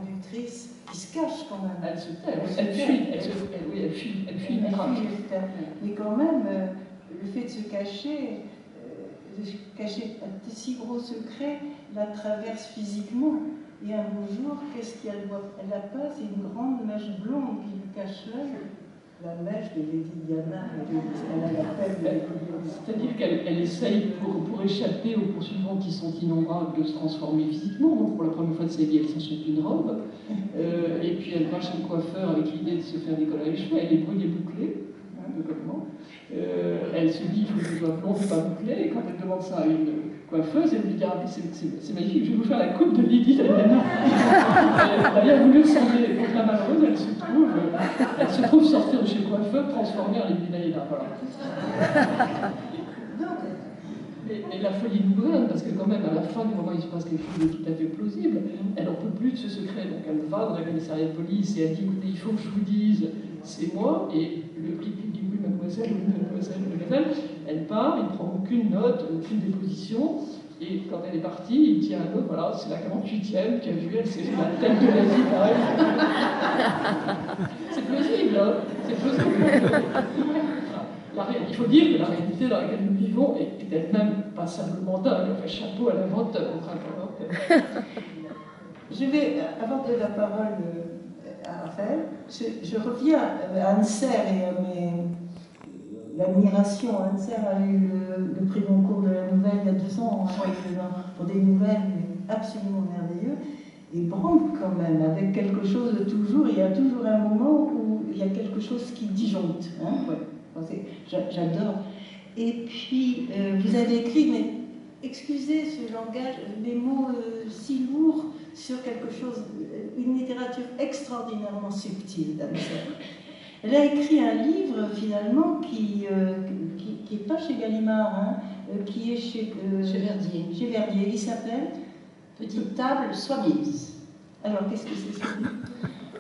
conductrice qui se cache quand même. Elle se tait, elle fuit, elle fuit. Mais quand même, le fait de se cacher un si gros secret, la traverse physiquement. Et un beau jour, qu'est-ce qu'elle voit? Elle a pas, c'est une grande mèche blonde qui lui cache l'œil. La mèche de Lady Diana, elle a la peine de Lady Diana. C'est-à-dire qu'elle essaye, pour échapper aux poursuivants qui sont innombrables, de se transformer physiquement. Donc pour la première fois de sa vie, elle s'achète une robe. Et puis elle va chez le coiffeur avec l'idée de se faire décoller les cheveux. Elle est brûlée bouclée, un peu comme moi. Elle se dit, il faut que je sois blonde et pas bouclée. Et quand elle demande ça à une coiffeuse, elle lui dit, ah, c'est magnifique, je vais vous faire la coupe de Lady Diana. Elle a bien voulu ressembler. Donc la malheureuse, elle se trouve sortir de chez le coiffeur, transformée en Lady Diana. Voilà. Et la folie nous gouverne, parce que quand même, à la fin du moment où il se passe quelque chose de tout à fait plausible, elle n'en peut plus de ce secret. Donc elle va dans la commissariat de police et elle dit, écoutez, il faut que je vous dise, c'est moi. Et le flic lui dit, oui, mademoiselle, elle part, il ne prend aucune note, aucune déposition. Et quand elle est partie, il dit à un autre, voilà, c'est la 48e qui a vu, elle s'est fait la tête de la vie, pareil. C'est plausible, hein, c'est plausible. Il faut dire que la réalité dans laquelle nous vivons est elle-même pas simplement dingue. Enfin, chapeau à l'inventeur. Je vais, avant de la parole à Raphaël, je reviens à Anser et à l'admiration. Anser a eu le prix Goncourt de la nouvelle il y a 2 ans, pour des nouvelles absolument merveilleuses. Et Brandt, quand même, avec quelque chose de toujours, il y a toujours un moment où il y a quelque chose qui disjoncte. Hein, ouais. J'adore. Et puis, vous avez écrit, mais excusez ce langage, des mots si lourds sur quelque chose, une littérature extraordinairement subtile d'Anser. Elle a écrit un livre, finalement, qui n'est pas chez Gallimard, hein, qui est chez Verdier. Chez Verdier. Il s'appelle Petite table soit mise. Alors, qu'est-ce que c'est ça?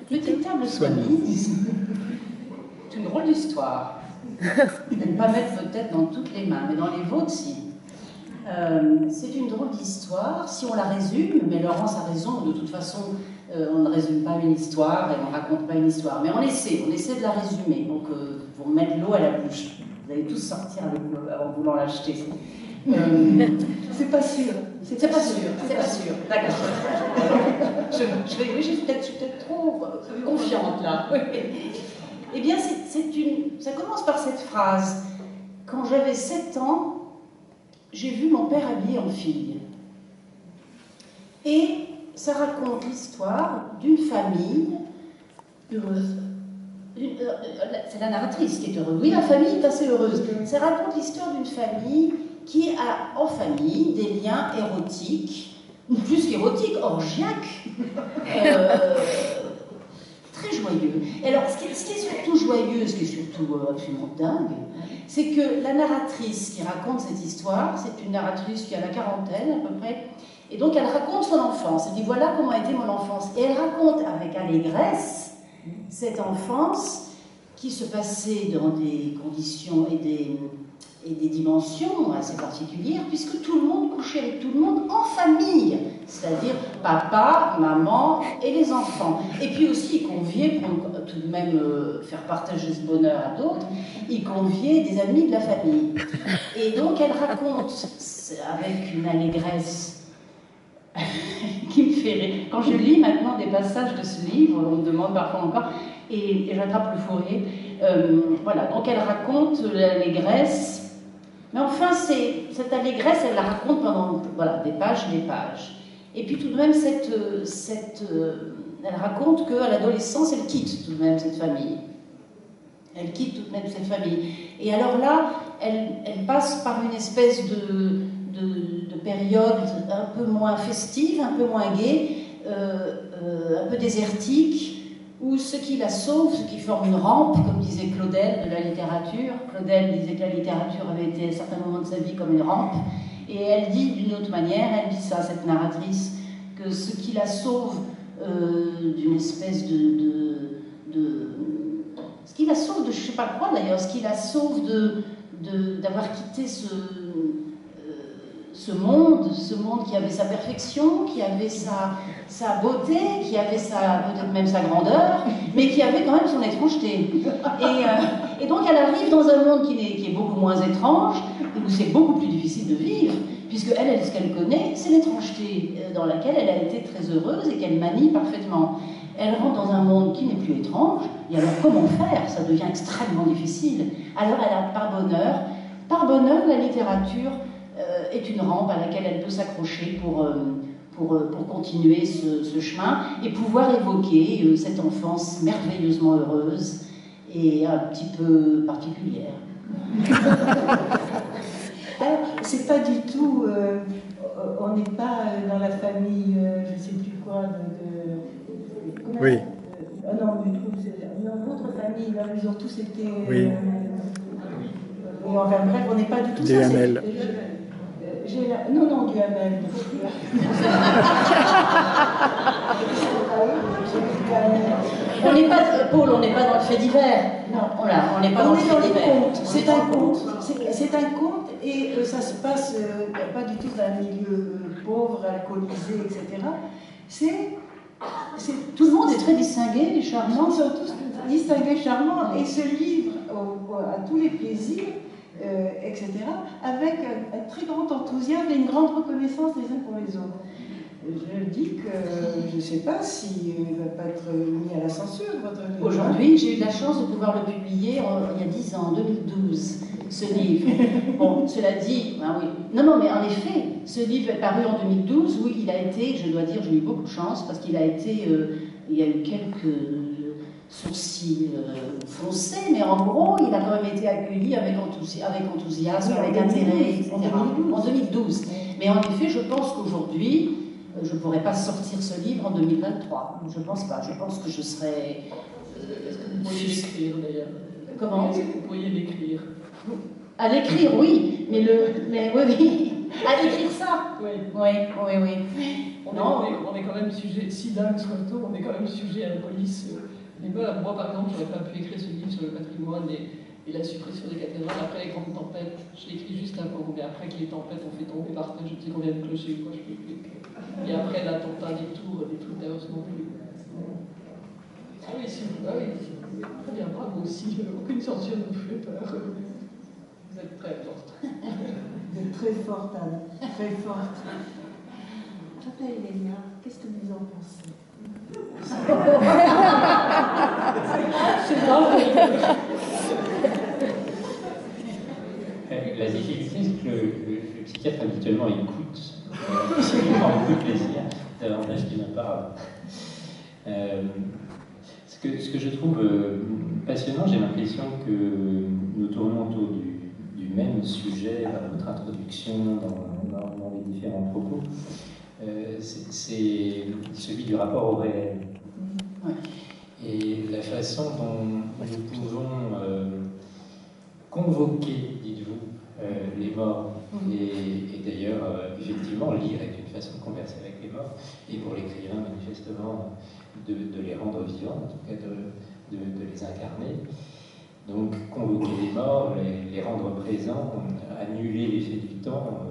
Petite table soit mise. C'est une drôle d'histoire. Ne pas mettre votre tête dans toutes les mains, mais dans les vôtres, si. C'est une drôle d'histoire, si on la résume, mais Laurence a raison, de toute façon, on ne résume pas une histoire et on ne raconte pas une histoire, mais on essaie de la résumer, donc pour mettre l'eau à la bouche. Vous allez tous sortir en voulant l'acheter. C'est pas sûr. C'est pas sûr. D'accord. Je suis peut-être trop confiante là. Eh bien, ça commence par cette phrase. Quand j'avais 7 ans, j'ai vu mon père habillé en fille. Et ça raconte l'histoire d'une famille heureuse. C'est la narratrice qui est heureuse. Oui, la famille est assez heureuse. Ça raconte l'histoire d'une famille qui a en famille des liens érotiques, ou plus qu'érotiques, orgiaques, très joyeux. Et alors, ce qui est surtout joyeux, ce qui est surtout absolument dingue, c'est que la narratrice qui raconte cette histoire, c'est une narratrice qui a la quarantaine à peu près, et donc elle raconte son enfance. Elle dit voilà comment a été mon enfance. Et elle raconte avec allégresse cette enfance qui se passait dans des conditions et des dimensions assez particulières, puisque tout le monde couchait avec tout le monde en famille, c'est-à-dire papa, maman et les enfants. Et puis aussi, il conviait, pour tout de même faire partager ce bonheur à d'autres, il conviait des amis de la famille. Et donc elle raconte, avec une allégresse qui me fait rire. Quand je lis maintenant des passages de ce livre, on me demande parfois encore, et j'attrape le fou rire. Voilà, donc elle raconte l'allégresse. Mais enfin, cette allégresse, elle la raconte pendant des pages et des pages. Et puis tout de même, elle raconte qu'à l'adolescence, elle quitte tout de même cette famille. Elle quitte tout de même cette famille. Et alors là, elle passe par une espèce de période un peu moins festive, un peu moins gaie, un peu désertique, où ce qui la sauve, ce qui forme une rampe, comme disait Claudel de la littérature. Claudel disait que la littérature avait été à un certain moment de sa vie comme une rampe. Et elle dit d'une autre manière, elle dit ça, cette narratrice, que ce qui la sauve d'une espèce ce qui la sauve de je ne sais pas quoi d'ailleurs, ce qui la sauve d'avoir quitté ce ce monde qui avait sa perfection, qui avait sa beauté, qui avait peut-être même sa grandeur, mais qui avait quand même son étrangeté. Et donc elle arrive dans un monde qui est beaucoup moins étrange, et où c'est beaucoup plus difficile de vivre, puisque elle, ce qu'elle connaît, c'est l'étrangeté, dans laquelle elle a été très heureuse et qu'elle manie parfaitement. Elle rentre dans un monde qui n'est plus étrange, et alors comment faire? Ça devient extrêmement difficile. Alors elle a par bonheur, la littérature est une rampe à laquelle elle peut s'accrocher pour continuer ce chemin et pouvoir évoquer cette enfance merveilleusement heureuse et un petit peu particulière. Alors, c'est pas du tout... on n'est pas dans la famille, je ne sais plus quoi, oui. Non, dans notre famille, là, ils ont tous été... Oui. Enfin bref, on n'est pas du tout Duhamel. Non, Duhamel. Paul, on n'est pas dans le fait divers. Non, on n'est pas dans le fait divers. C'est un conte. C'est un conte et ça se passe pas du tout dans un milieu pauvre, alcoolisé, etc. Tout le monde est très distingué, charmant. Ils sont tous distingués, charmants et se livrent à tous les plaisirs, etc., avec un très grand enthousiasme et une grande reconnaissance les uns pour les autres. Je dis que je ne sais pas s'il ne va pas être mis à la censure, votre livre. Aujourd'hui, j'ai eu la chance de pouvoir le publier il y a 10 ans, en 2012, ce livre. Bon, cela dit, ah oui. Non, mais en effet, ce livre est paru en 2012, oui, il a été, je dois dire, j'ai eu beaucoup de chance, parce qu'il a été, il y a eu quelques sourcils foncés, mais en gros, il a quand même été accueilli avec enthousiasme, avec intérêt, etc. En 2012. Mais en effet, je pense qu'aujourd'hui, je ne pourrais pas sortir ce livre en 2023. Je ne pense pas. Je pense que je serais... Est-ce que vous pourriez l'écrire d'ailleurs? Comment? Est-ce que vous pourriez l'écrire? À l'écrire, oui. Mais oui. À l'écrire ça? Oui. Oui. On est quand même sujet, si dingue soit-on, on est quand même sujet à la police. Moi, par exemple, j'aurais pas pu écrire ce livre sur le patrimoine et la suppression des cathédrales après les grandes tempêtes. Je l'ai écrit juste avant, mais après que les tempêtes ont fait tomber par terre, je ne sais combien de clochers ou quoi, je peux plus écrire. Et après l'attentat des tours d'Aos non plus. Ah oui, très bien, bravo aussi. Aucune censure ne vous fait peur. Vous êtes très forte. Vous êtes très forte, Anne. Très forte. Tata Elena, qu'est-ce que vous en pensez? C'est grave. La difficulté, c'est que le psychiatre habituellement écoute, il prend beaucoup de plaisir, davantage qu'il ne parle. Ce que je trouve passionnant, j'ai l'impression que nous tournons autour du même sujet dans votre introduction, dans les différents propos. C'est celui du rapport au réel. Et la façon dont nous pouvons convoquer, dites-vous, les morts, et d'ailleurs, effectivement, lire est une façon de converser avec les morts, et pour l'écrivain, manifestement, de les rendre vivants, en tout cas de les incarner. Donc, convoquer les morts, les rendre présents, annuler l'effet du temps,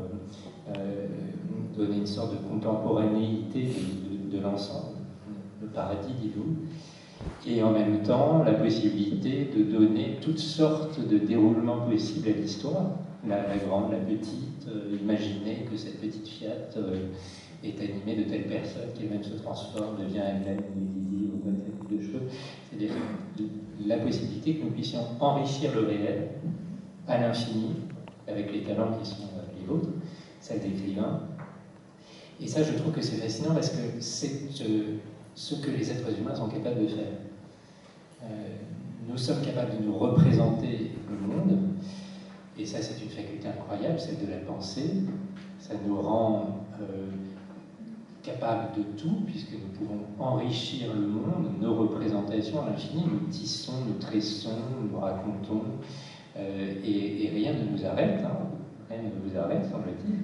donner une sorte de contemporanéité de l'ensemble, le paradis, dites-vous, et en même temps la possibilité de donner toutes sortes de déroulements possibles à l'histoire, la grande, la petite, imaginer que cette petite Fiat est animée de telle personne qu'elle-même se transforme, devient elle-même une Lily ou quoi de cheveux. C'est-à-dire la possibilité que nous puissions enrichir le réel à l'infini, avec les talents qui sont les vôtres, celles d'écrivain. Et ça, je trouve que c'est fascinant parce que c'est ce que les êtres humains sont capables de faire. Nous sommes capables de nous représenter le monde, et ça, c'est une faculté incroyable, celle de la pensée. Ça nous rend capables de tout, puisque nous pouvons enrichir le monde, nos représentations à l'infini. Nous tissons, nous tressons, nous racontons, et rien ne nous arrête. Rien ne vous arrête, semble-t-il.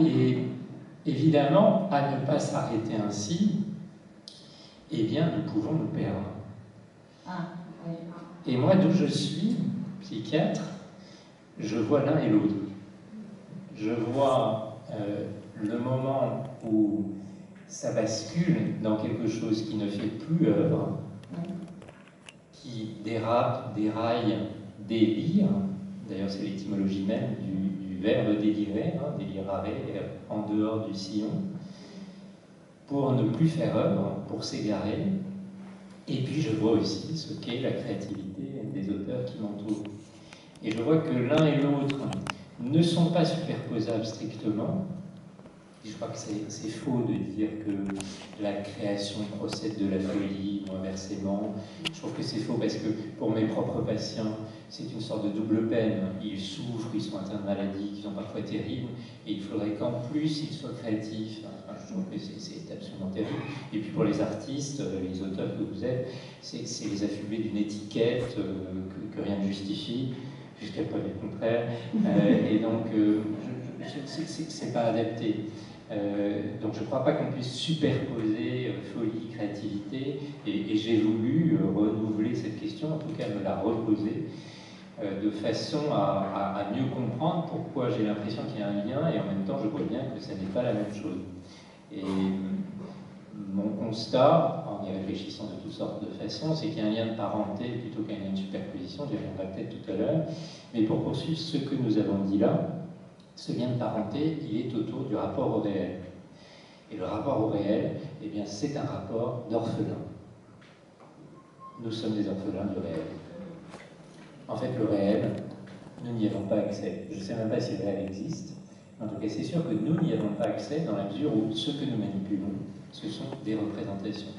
Et évidemment, à ne pas s'arrêter ainsi, eh bien, nous pouvons nous perdre. Et moi, d'où je suis, psychiatre, je vois l'un et l'autre. je vois le moment où ça bascule dans quelque chose qui ne fait plus œuvre, qui dérape, déraille, délire. D'ailleurs, c'est l'étymologie même du verbe délirer, hein, délirare, en dehors du sillon, pour ne plus faire œuvre, pour s'égarer. Et puis, je vois aussi ce qu'est la créativité des auteurs qui m'entourent. Et je vois que l'un et l'autre ne sont pas superposables strictement. Je crois que c'est faux de dire que la création procède de la folie ou inversement. Je trouve que c'est faux parce que pour mes propres patients, c'est une sorte de double peine. Ils souffrent, ils sont atteints de maladies qui sont parfois terribles, et il faudrait qu'en plus ils soient créatifs. Enfin, je trouve que c'est absolument terrible. Et puis pour les artistes, les auteurs que vous êtes, c'est les affubler d'une étiquette que rien ne justifie, jusqu'à preuve du contraire. Et donc, c'est pas adapté. Donc je ne crois pas qu'on puisse superposer folie, créativité, et j'ai voulu renouveler cette question, en tout cas me la reposer, de façon à mieux comprendre pourquoi j'ai l'impression qu'il y a un lien, et en même temps je vois bien que ça n'est pas la même chose. Et mon constat, en y réfléchissant de toutes sortes de façons, c'est qu'il y a un lien de parenté plutôt qu'un lien de superposition, j'y reviendrai peut-être tout à l'heure, mais pour poursuivre ce que nous avons dit là, ce lien de parenté, il est autour du rapport au réel. Et le rapport au réel, eh bien, c'est un rapport d'orphelin. Nous sommes des orphelins du réel. En fait, le réel, nous n'y avons pas accès. Je ne sais même pas si le réel existe. En tout cas, c'est sûr que nous n'y avons pas accès dans la mesure où ce que nous manipulons, ce sont des représentations.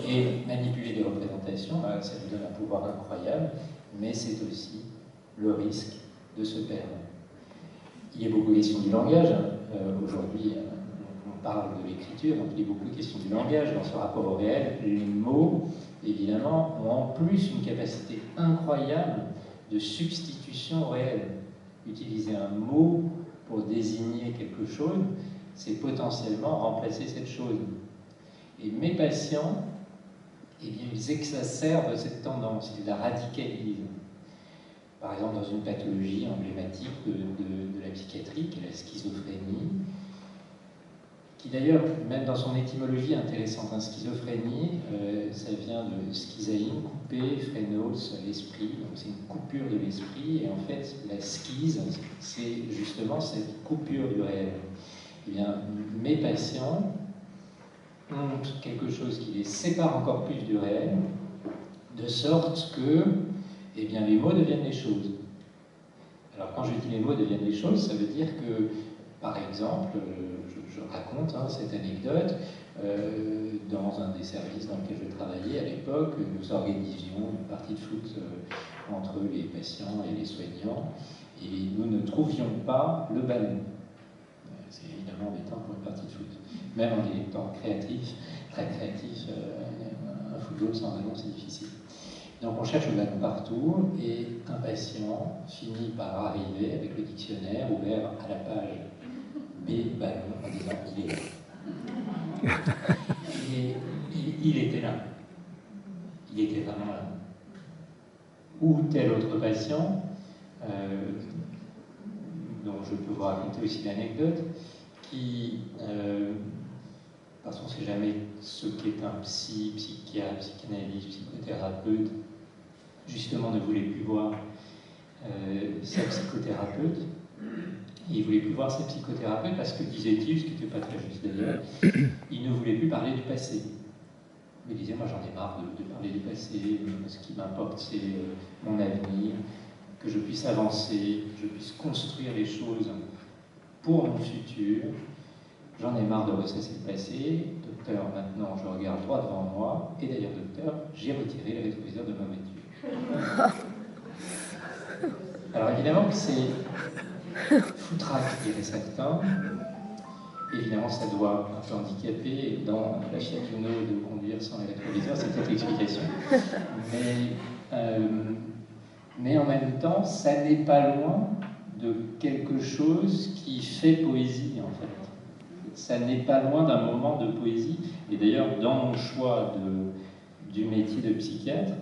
Et manipuler des représentations, ça nous donne un pouvoir incroyable, mais c'est aussi le risque de se perdre. Il y a beaucoup de questions du langage. Aujourd'hui, on parle de l'écriture, donc il y a beaucoup de questions du langage dans ce rapport au réel. Les mots, évidemment, ont en plus une capacité incroyable de substitution au réel. Utiliser un mot pour désigner quelque chose, c'est potentiellement remplacer cette chose. Et mes patients, eh bien, ils exacerbent cette tendance, ils la radicalisent. Par exemple, dans une pathologie emblématique de la psychiatrie, qui est la schizophrénie, qui d'ailleurs, même dans son étymologie intéressante, hein, schizophrénie, ça vient de schizaïn, couper, phrénos, l'esprit, donc c'est une coupure de l'esprit, et en fait, la schise, c'est justement cette coupure du réel. Eh bien, mes patients ont quelque chose qui les sépare encore plus du réel, de sorte que eh bien, les mots deviennent des choses. Alors, quand je dis les mots deviennent des choses, ça veut dire que, par exemple, je raconte cette anecdote, dans un des services dans lequel je travaillais à l'époque, nous organisions une partie de foot entre les patients et les soignants, et nous ne trouvions pas le ballon. C'est évidemment embêtant pour une partie de foot. Même en étant créatif, très créatif, un football sans ballon, c'est difficile. Donc on cherche le ballon partout, et un patient finit par arriver avec le dictionnaire ouvert à la page B, ballon, en disant il est là. Et il était là. Il était vraiment là. Ou tel autre patient, dont je peux vous raconter aussi l'anecdote, qui, parce qu'on ne sait jamais ce qu'est un psychiatre, psychanalyste, psychothérapeute, justement ne voulait plus voir sa psychothérapeute. Et il ne voulait plus voir sa psychothérapeute parce que, disait-il, ce qui n'était pas très juste d'ailleurs, il ne voulait plus parler du passé. Il disait, moi j'en ai marre de parler du passé, ce qui m'importe c'est mon avenir, que je puisse avancer, que je puisse construire les choses pour mon futur. J'en ai marre de ressasser le passé. Docteur, maintenant je regarde droit devant moi, et d'ailleurs docteur, j'ai retiré les rétroviseurs de ma voiture. Alors évidemment que c'est foutraque, diraient certains. Évidemment, ça doit un peu handicaper dans la Fiat Uno de conduire sans les rétroviseurs, c'est peut-être l'explication. Mais en même temps, ça n'est pas loin de quelque chose qui fait poésie, en fait. Ça n'est pas loin d'un moment de poésie. Et d'ailleurs, dans mon choix du métier de psychiatre,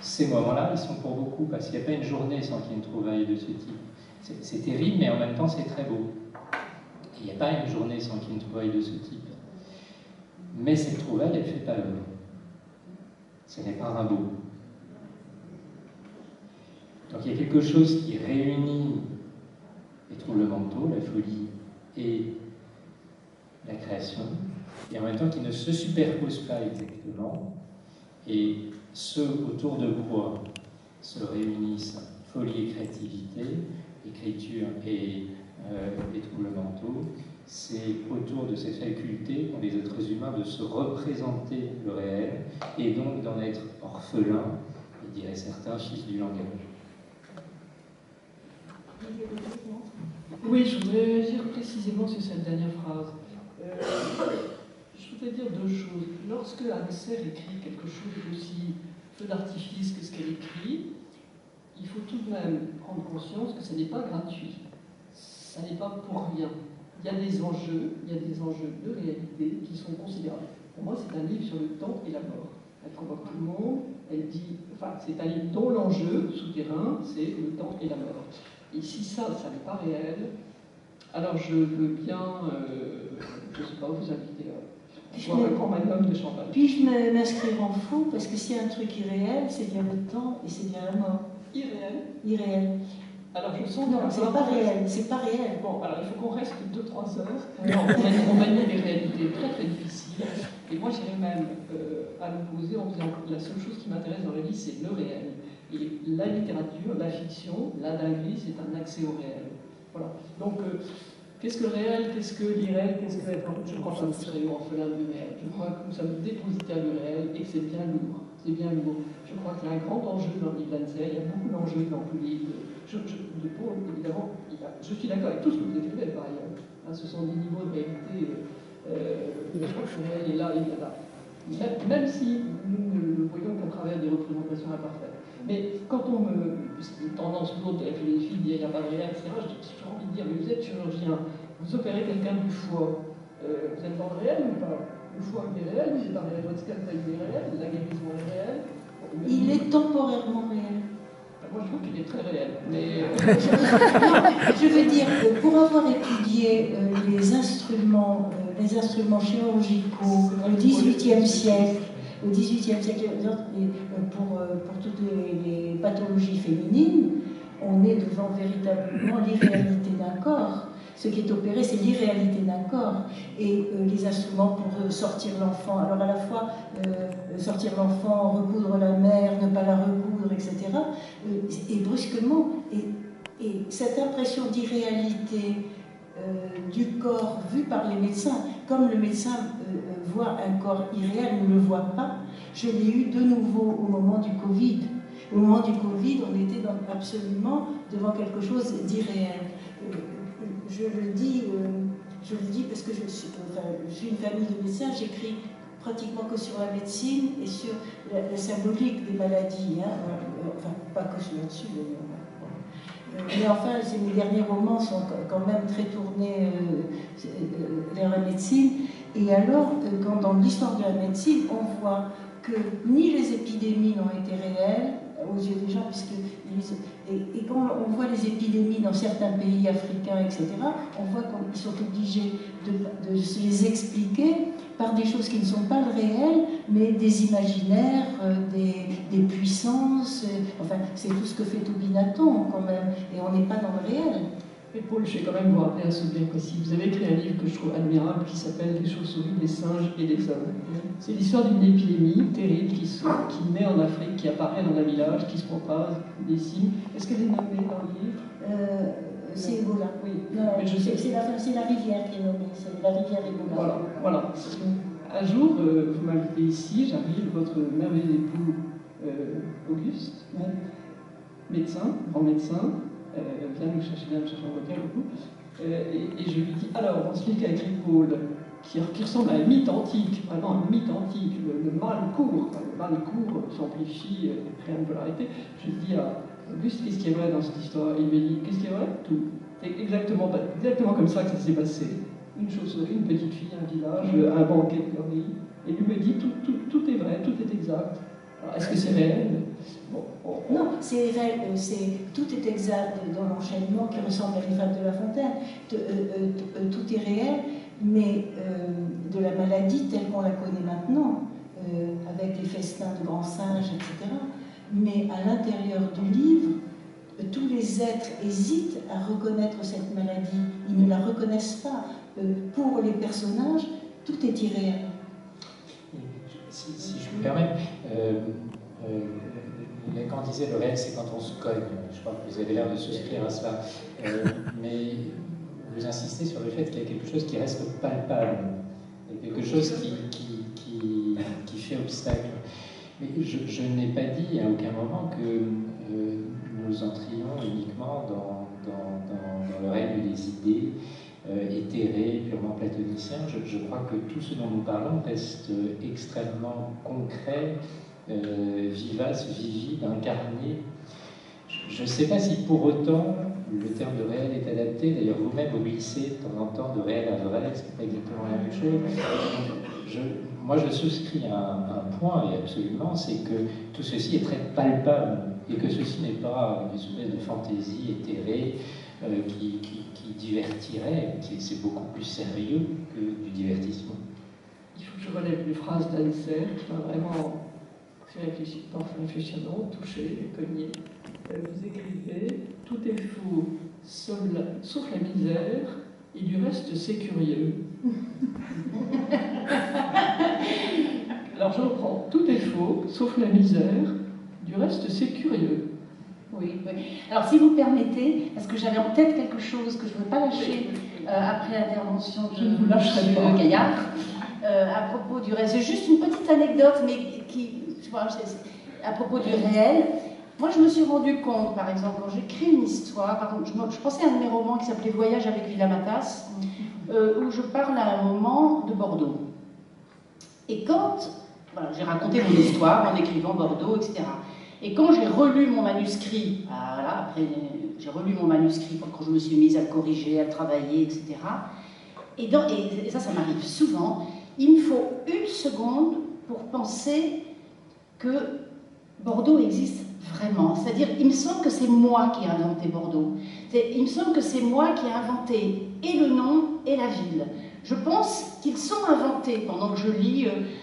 ces moments-là, ils sont pour beaucoup, parce qu'il n'y a pas une journée sans qu'il y ait une trouvaille de ce type. C'est terrible, mais en même temps, c'est très beau. Il n'y a pas une journée sans qu'il y ait une trouvaille de ce type. Mais cette trouvaille, elle ne fait pas œuvre. Ce n'est pas Rimbaud. Donc il y a quelque chose qui réunit les troubles mentaux, la folie et la création, et en même temps qui ne se superpose pas exactement, et ceux autour de quoi se réunissent folie et créativité, écriture et les troubles mentaux, c'est autour de cette faculté qu'ont les êtres humains de se représenter le réel, et donc d'en être orphelins, et diraient certains, fils du langage. Oui, je voudrais réagir précisément sur cette dernière phrase. Je voudrais dire deux choses. Lorsque Anne Serre écrit quelque chose d'aussi feu d'artifice que ce qu'elle écrit, il faut tout de même prendre conscience que ce n'est pas gratuit. Ça n'est pas pour rien. Il y a des enjeux de réalité qui sont considérables. Pour moi, c'est un livre sur le temps et la mort. Elle convoque tout le monde, elle dit, enfin, c'est un livre dont l'enjeu souterrain, c'est le temps et la mort. Et si ça n'est pas réel, alors je veux bien, je ne sais pas, vous inviter à boire un grand magnum de champagne. Puis-je m'inscrire en faux, parce que s'il y a un truc irréel, c'est bien le temps et c'est bien la mort. Irréel. Irréel. Alors je sens non, c'est pas réel, c'est pas réel. Bon, alors il faut qu'on reste 2-3 heures. On manie des réalités très très difficiles. Et moi j'irais même à l'opposé en disant que la seule chose qui m'intéresse dans la vie, c'est le réel. Et la littérature, la fiction, la dinguerie, c'est un accès au réel. Voilà. Donc, qu'est-ce que le réel, qu'est-ce que l'irréel, qu'est-ce que... Je crois que nous serions orphelins du réel. Je crois que nous sommes dépositaires du réel et que c'est bien lourd. C'est bien lourd. Je crois qu'il y a un grand enjeu dans le livre d'Anne Serre. Il y a beaucoup d'enjeux dans le livre. De Paul, évidemment, je suis d'accord avec tout ce que vous écrivez, par ailleurs. Hein, ce sont des niveaux de réalité. Je crois que le réel est là, il y a là. Même si nous ne le voyons qu'à travers des représentations imparfaites. Mais quand on me... C'est une tendance lourde de la philosophie de dire il n'y a pas de réel, etc. J'ai envie de dire, mais vous êtes chirurgien, vous opérez quelqu'un du foie. Vous êtes dans le réel ou pas? Le foie il est réel, il est pas réel, votre scalpel il est réel, la guérison est réelle. Il est temporairement réel. Moi je trouve qu'il est très réel. Mais je veux dire, pour avoir étudié les instruments chirurgicaux au XVIIIe siècle, pour toutes les pathologies féminines, on est devant véritablement l'irréalité d'un corps. Ce qui est opéré, c'est l'irréalité d'un corps. Et les instruments pour sortir l'enfant, alors à la fois sortir l'enfant, recoudre la mère, ne pas la recoudre, etc. Et brusquement, et cette impression d'irréalité du corps vu par les médecins, comme le médecin voit un corps irréel, ne le voit pas, je l'ai eu de nouveau au moment du Covid. Au moment du Covid, on était absolument devant quelque chose d'irréel. Je le dis parce que je suis une famille de médecins, j'écris pratiquement que sur la médecine et sur la symbolique des maladies, hein. Enfin, pas que sur là-dessus d'ailleurs. Mais enfin, mes derniers romans sont quand même très tournés vers la médecine. Et alors, quand dans l'histoire de la médecine, on voit que ni les épidémies n'ont été réelles aux yeux des gens, et quand on voit les épidémies dans certains pays africains, etc., on voit qu'ils sont obligés de se les expliquer par des choses qui ne sont pas le réel, mais des imaginaires, des puissances, enfin, c'est tout ce que fait Tobinaton quand même, et on n'est pas dans le réel. Mais Paul, je vais quand même vous rappeler un souvenir précis. Vous avez écrit un livre que je trouve admirable qui s'appelle Des chauves-souris, des singes et des hommes. C'est l'histoire d'une épidémie terrible qui naît en Afrique, qui apparaît dans un village, qui se propage, des signes. Est-ce qu'elle est nommée dans le livre C'est Ebola. Oui, non, mais je sais. C'est la rivière qui est nommée, c'est la rivière Ebola. Voilà. Un jour, vous m'invitez ici, j'arrive, votre merveilleux époux Auguste, médecin, grand médecin, vient me chercher en voiture beaucoup, et je lui dis, alors, dans ce livre qu'a écrit Paul, qui ressemble à un mythe antique, vraiment un mythe antique, le mal court s'amplifie, rien ne peut l'arrêter. Je dis à Auguste, qu'est-ce qui est vrai dans cette histoire? Il me dit, qu'est-ce qui est vrai? Tout. C'est exactement comme ça que ça s'est passé. Une chauve-souris, une petite fille, un village, un banquet de fleurie, et lui me dit, tout est vrai, tout est exact. Alors, est-ce que c'est réel? Non, tout est exact dans l'enchaînement qui ressemble à les fables de La Fontaine. Tout est réel, mais de la maladie telle qu'on la connaît maintenant, avec les festins de grands singes, etc. Mais à l'intérieur du livre, tous les êtres hésitent à reconnaître cette maladie. Ils ne la reconnaissent pas. Pour les personnages, tout est irréel. Si je me permets, Lacan disait le réel c'est quand on se cogne. Je crois que vous avez l'air de souscrire à cela. Mais vous insistez sur le fait qu'il y a quelque chose qui reste palpable, quelque chose qui fait obstacle. Mais je n'ai pas dit à aucun moment que nous entrions uniquement dans le règne des idées éthérées, purement platoniciens. Je crois que tout ce dont nous parlons reste extrêmement concret, vivace, vivide, incarné. Je ne sais pas si pour autant le terme de réel est adapté. D'ailleurs, vous-même, vous glissez de temps en temps de réel à vrai, ce n'est pas exactement la même chose. Moi, je souscris à un point, et absolument, c'est que tout ceci est très palpable, et que ceci n'est pas une espèce de fantaisie éthérée qui divertirait. C'est beaucoup plus sérieux que du divertissement. Il faut que je relève les phrases d'Anser, qui m'a vraiment fait réfléchir, non, touché, cogné. Vous écrivez « Tout est faux, sauf la misère, et du reste c'est curieux ». Alors je reprends, tout est faux, sauf la misère, du reste c'est curieux. Oui, oui. Alors si vous permettez, parce que j'avais en tête quelque chose que je ne veux pas lâcher après l'intervention de Gaillard, à propos du réel. C'est juste une petite anecdote, mais qui, je vois, à propos du réel. Moi, je me suis rendu compte, par exemple, quand j'écris une histoire, par exemple, je pensais à un de mes romans qui s'appelait Voyage avec Villamatas, où je parle à un moment de Bordeaux. Et quand voilà, j'ai raconté mon histoire en écrivant Bordeaux, etc. Et quand j'ai relu mon manuscrit, voilà, après j'ai relu mon manuscrit quand je me suis mise à le corriger, à le travailler, etc. Et ça m'arrive souvent, il me faut une seconde pour penser que Bordeaux existe vraiment. C'est-à-dire, il me semble que c'est moi qui ai inventé Bordeaux. Il me semble que c'est moi qui ai inventé et le nom et la ville. Je pense qu'ils sont inventés pendant que je lis